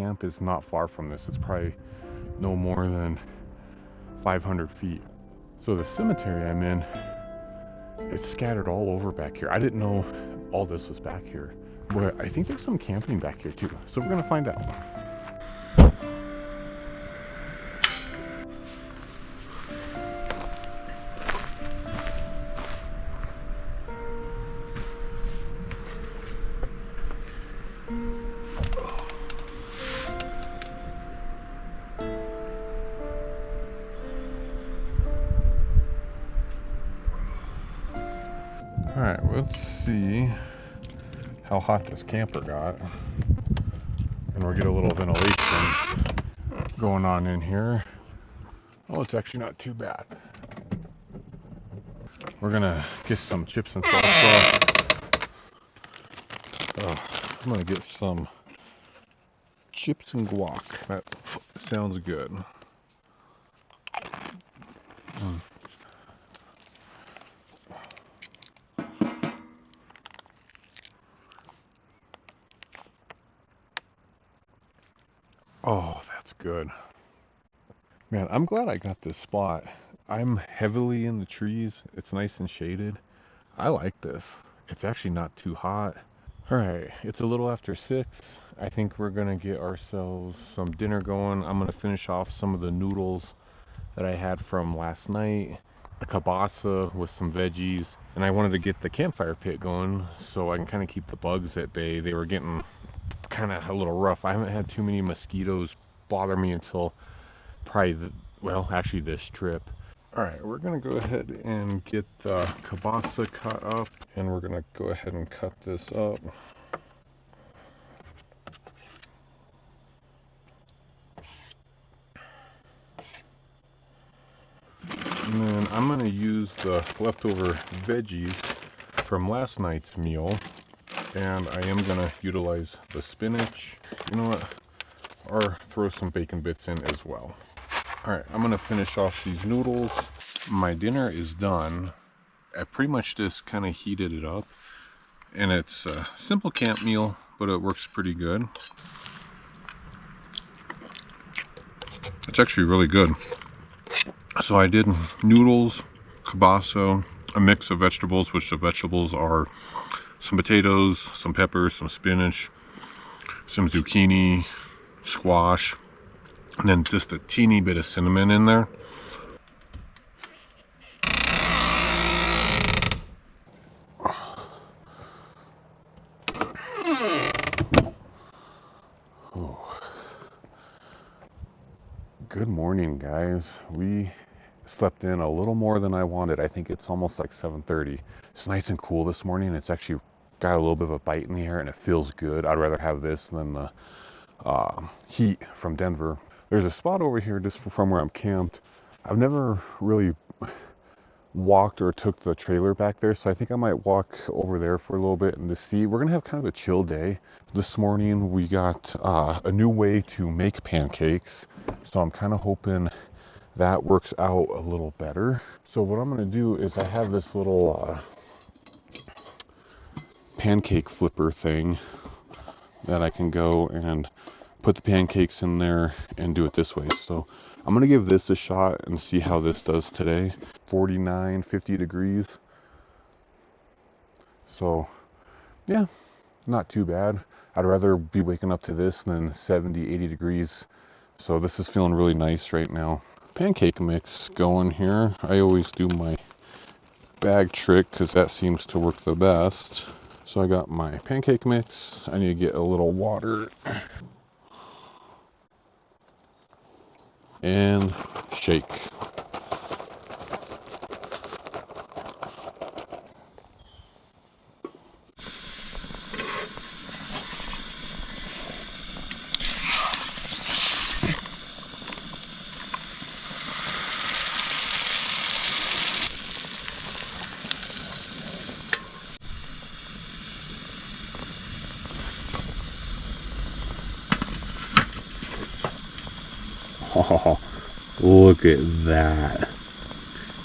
camp is not far from this. It's probably no more than 500 feet. So the cemetery I'm in, it's scattered all over back here. I didn't know all this was back here, but I think there's some camping back here too. So we're gonna find out. All right, let's see how hot this camper got. And we'll get a little ventilation going on in here. Oh, it's actually not too bad. We're gonna get some chips and salsa. I'm gonna get some chips and guac. That sounds good. Oh, that's good. Man, I'm glad I got this spot. I'm heavily in the trees. It's nice and shaded. I like this. It's actually not too hot. All right, it's a little after 6. I think we're gonna get ourselves some dinner going. I'm gonna finish off some of the noodles that I had from last night, a kielbasa with some veggies, and I wanted to get the campfire pit going so I can kind of keep the bugs at bay. They were getting kind of a little rough. I haven't had too many mosquitoes bother me until probably actually this trip. All right, we're gonna go ahead and get the kielbasa cut up, and we're gonna go ahead and cut this up. And then I'm gonna use the leftover veggies from last night's meal, and I am gonna utilize the spinach, you know what, or throw some bacon bits in as well. All right, I'm gonna finish off these noodles. My dinner is done. I pretty much just kind of heated it up, and it's a simple camp meal, but it works pretty good. It's actually really good. So I did noodles, kielbasa, a mix of vegetables, which the vegetables are some potatoes, some peppers, some spinach, some zucchini, squash, and then just a teeny bit of cinnamon in there. Oh. Good morning, guys. We slept in a little more than I wanted. I think it's almost like 7:30. It's nice and cool this morning. It's actually got a little bit of a bite in the air, and it feels good. I'd rather have this than the heat from Denver. There's a spot over here just from where I'm camped. I've never really walked or took the trailer back there, so I think I might walk over there for a little bit and to see. We're gonna have kind of a chill day. This morning we got a new way to make pancakes, so I'm kind of hoping that works out a little better. So what I'm gonna do is I have this little pancake flipper thing that I can go and put the pancakes in there and do it this way. So I'm gonna give this a shot and see how this does today. 49, 50 degrees. So yeah, not too bad. I'd rather be waking up to this than 70, 80 degrees. So this is feeling really nice right now. Pancake mix going here. I always do my bag trick because that seems to work the best. So I got my pancake mix. I need to get a little water and shake. Oh, look at that.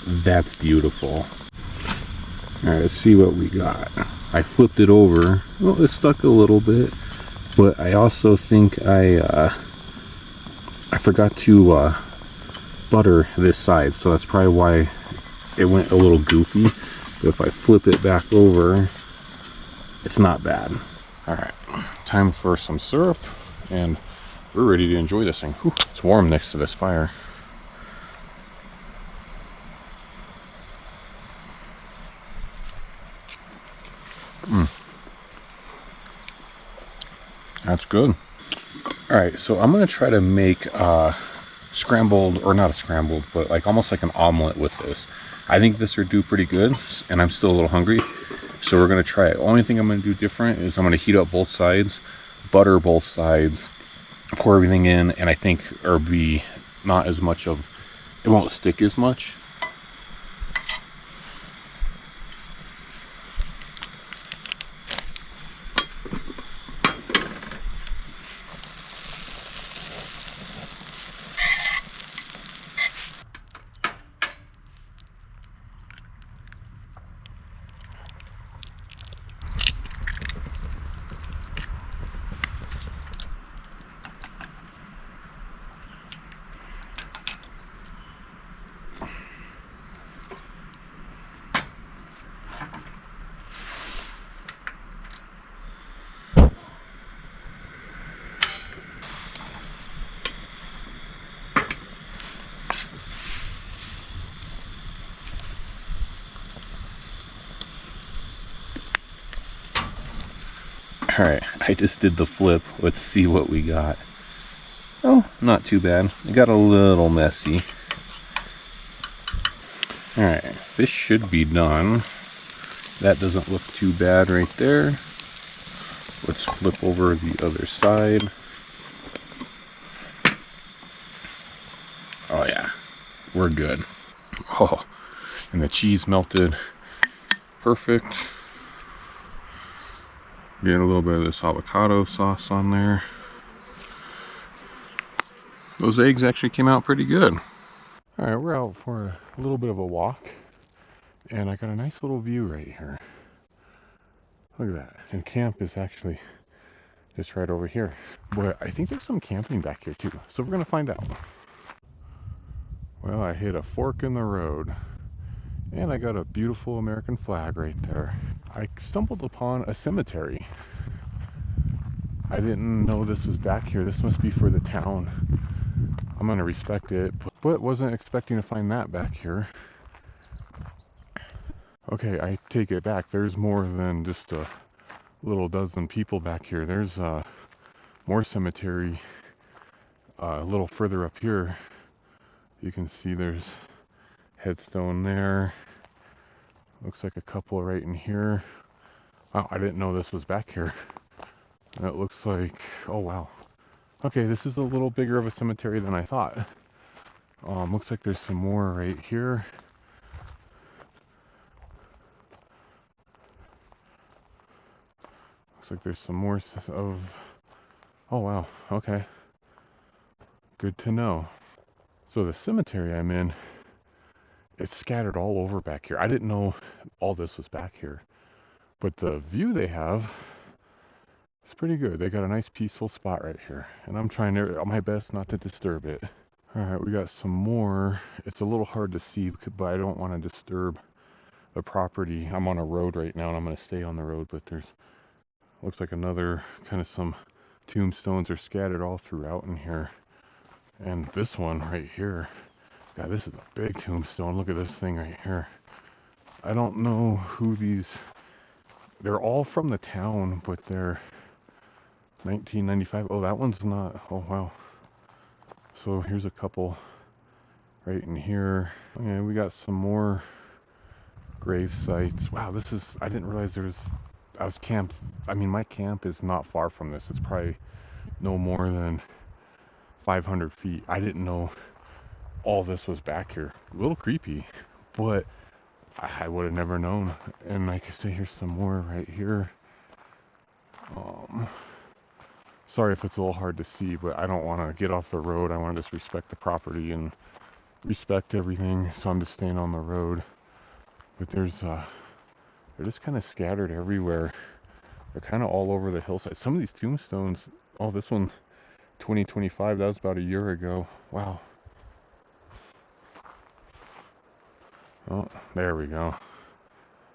That's beautiful. All right, let's see what we got. I flipped it over. Well, it stuck a little bit, But I also think I forgot to butter this side, so that's probably why it went a little goofy. But if I flip it back over, it's not bad. All right, time for some syrup, and we're ready to enjoy this thing. Whew, it's warm next to this fire. That's good. All right, so I'm gonna try to make scrambled, or not a scrambled, but like almost like an omelet with this. I think this would do pretty good, and I'm still a little hungry, so we're gonna try it. Only thing I'm gonna do different is I'm gonna heat up both sides, butter both sides, pour everything in, and I think or be not as much of, it won't stick as much. All right, I just did the flip. Let's see what we got. Oh, not too bad. It got a little messy. All right, this should be done. That doesn't look too bad right there. Let's flip over the other side. Oh yeah, we're good. Oh, and the cheese melted perfect. Getting a little bit of this avocado sauce on there. Those eggs actually came out pretty good. All right, we're out for a little bit of a walk, and I got a nice little view right here. Look at that. And camp is actually just right over here. But I think there's some camping back here too, so we're gonna find out. Well, I hit a fork in the road, and I got a beautiful American flag right there. I stumbled upon a cemetery. I didn't know this was back here. This must be for the town. I'm gonna respect it, but wasn't expecting to find that back here. Okay, I take it back. There's more than just a little dozen people back here. There's more cemetery a little further up here. You can see there's headstone there. Looks like a couple right in here. Wow, I didn't know this was back here. It looks like, oh wow. Okay, this is a little bigger of a cemetery than I thought. Looks like there's some more right here. Looks like there's some more of, oh wow, okay. Good to know. So the cemetery I'm in, it's scattered all over back here. I didn't know all this was back here. But the view they have, it's pretty good. They got a nice peaceful spot right here. And I'm trying my best not to disturb it. Alright, we got some more. It's a little hard to see, but I don't want to disturb the property. I'm on a road right now, and I'm going to stay on the road, but there's, looks like another, kind of some tombstones are scattered all throughout in here. And this one right here, God, this is a big tombstone. Look at this thing right here. I don't know who these, they're all from the town, but they're 1995. Oh, that one's not. Oh, wow. So here's a couple right in here. Okay, we got some more grave sites. Wow, this is, I didn't realize I was camped. I mean, my camp is not far from this. It's probably no more than 500 feet. I didn't know all this was back here. A little creepy, but I would have never known. And like I say, here's some more right here. Sorry if it's a little hard to see, but I don't want to get off the road. I want to just respect the property and respect everything, so I'm just staying on the road. But there's they're just kind of scattered everywhere. They're kind of all over the hillside. Some of these tombstones, oh, this one, 2025, that was about a year ago. Wow. Oh, there we go.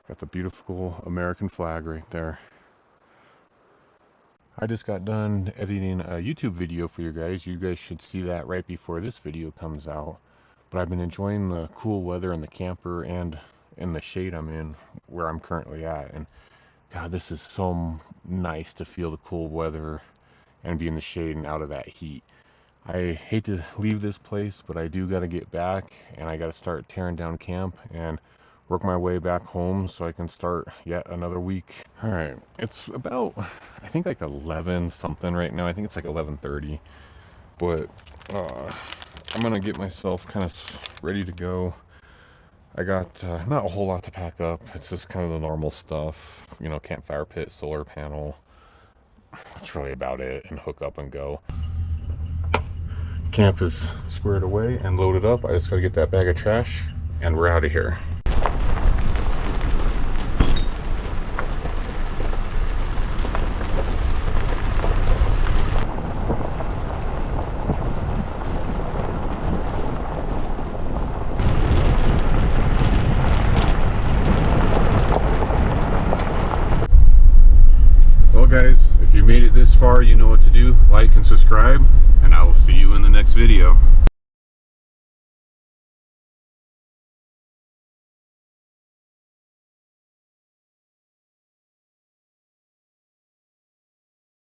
Got the beautiful American flag right there. I just got done editing a YouTube video for you guys. You guys should see that right before this video comes out. But I've been enjoying the cool weather in the camper and in the shade I'm in, where I'm currently at. And God, this is so nice to feel the cool weather and be in the shade and out of that heat. I hate to leave this place, but I do got to get back, and I got to start tearing down camp and work my way back home so I can start yet another week. All right, it's about, I think like 11 something right now. I think it's like 11:30, but I'm gonna get myself kind of ready to go. I got not a whole lot to pack up. It's just kind of the normal stuff, you know, campfire pit, solar panel. That's really about it, and hook up and go. Camp is squared away and loaded up. I just gotta get that bag of trash, and we're out of here. Well guys, if you made it this far, you know what to do. Like and subscribe, and I will see you in the next video.